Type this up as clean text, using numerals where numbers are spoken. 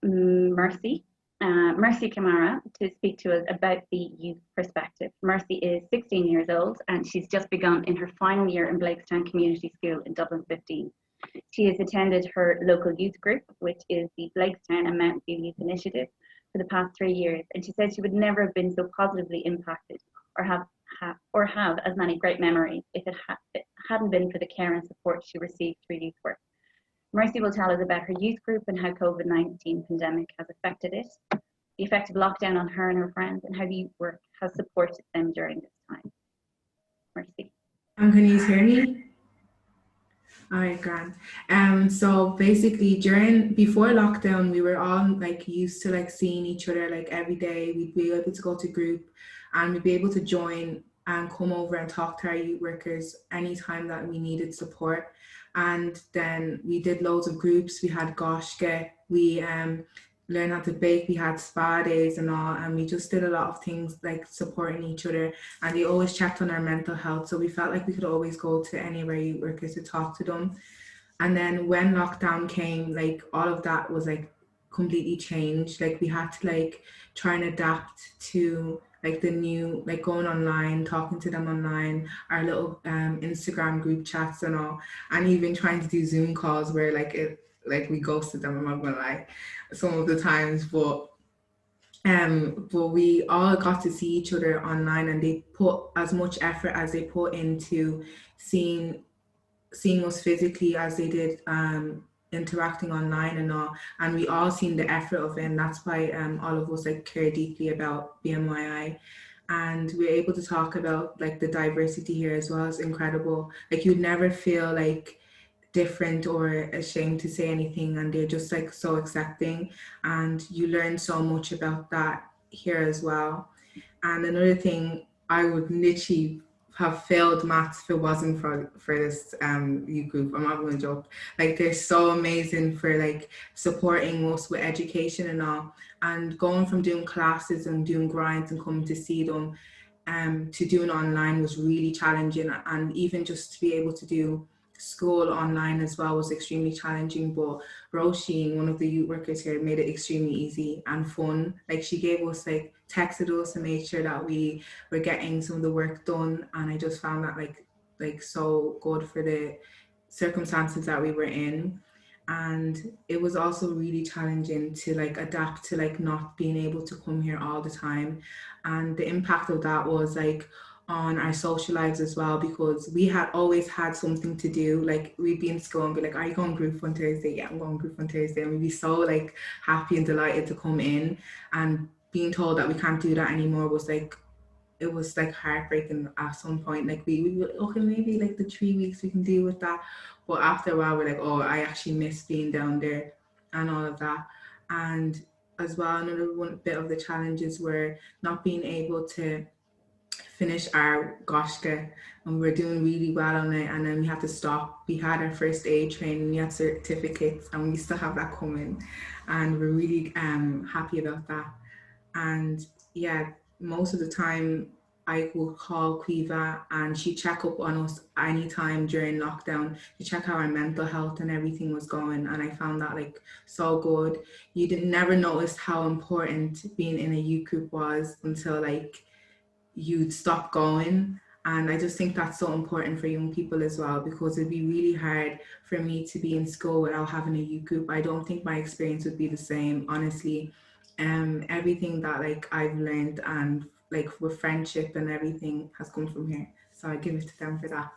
Mercy Kamara to speak to us about the youth perspective. Mercy is 16 years old and she's just begun in her final year in Blakestown Community School in Dublin 15. She has attended her local youth group, which is the Blakestown and Mountain View Youth Initiative, for the past 3 years, and she said she would never have been so positively impacted or have as many great memories if it hadn't been for the care and support she received through youth work. Mercy will tell us about her youth group and how COVID-19 pandemic has affected it, the effect of lockdown on her and her friends, and how youth work has supported them during this time. Mercy. Can you hear me? All right, grand. So basically before lockdown, we were all like used to like seeing each other like every day. We'd be able to go to group and we'd be able to join and come over and talk to our youth workers anytime that we needed support. And then we did loads of groups. We had Goshke, we learned how to bake, we had spa days and all, and we just did a lot of things like supporting each other, and they always checked on our mental health, so we felt like we could always go to any of our youth workers to talk to them. And then when lockdown came, like all of that was like completely changed. Like we had to like try and adapt to like the new, like going online, talking to them online, our little Instagram group chats and all, and even trying to do Zoom calls where like we ghosted them, I'm not gonna lie, some of the times, but we all got to see each other online, and they put as much effort as they put into seeing us physically as they did interacting online and all, and we all seen the effort of it, and that's why all of us like care deeply about BMYI. And we're able to talk about like the diversity here as well. It's incredible. Like you'd never feel like different or ashamed to say anything, and they're just like so accepting, and you learn so much about that here as well. And another thing, I would literally have failed maths if it wasn't for this youth group. I'm not going to joke. Like they're so amazing for like supporting us with education and all, and going from doing classes and doing grinds and coming to see them to doing online was really challenging, and even just to be able to do school online as well was extremely challenging. But Roisin, one of the youth workers here, made it extremely easy and fun. Like she gave us like texted us and made sure that we were getting some of the work done, and I just found that like so good for the circumstances that we were in. And it was also really challenging to like adapt to like not being able to come here all the time, and the impact of that was like on our social lives as well, because we had always had something to do. Like we'd be in school and be like, are you going group on Thursday? Yeah, I'm going group on Thursday. And we'd be so like happy and delighted to come in, and being told that we can't do that anymore was like, it was like heartbreaking at some point. Like we were okay, maybe like the 3 weeks we can deal with that, but after a while we're like, oh, I actually miss being down there and all of that. And as well, another one bit of the challenges were not being able to finish our Goshka, and we were doing really well on it, and then we had to stop. We had our first aid training, we had certificates, and we still have that coming, and we're really happy about that. And yeah, most of the time I would call Quiva and she'd check up on us anytime during lockdown to check how our mental health and everything was going, and I found that like so good. You didn't never notice how important being in a youth group was until like you'd stop going. And I just think that's so important for young people as well, because it'd be really hard for me to be in school without having a youth group. I don't think my experience would be the same, honestly. Everything that like I've learned and like with friendship and everything has come from here. So I give it to them for that.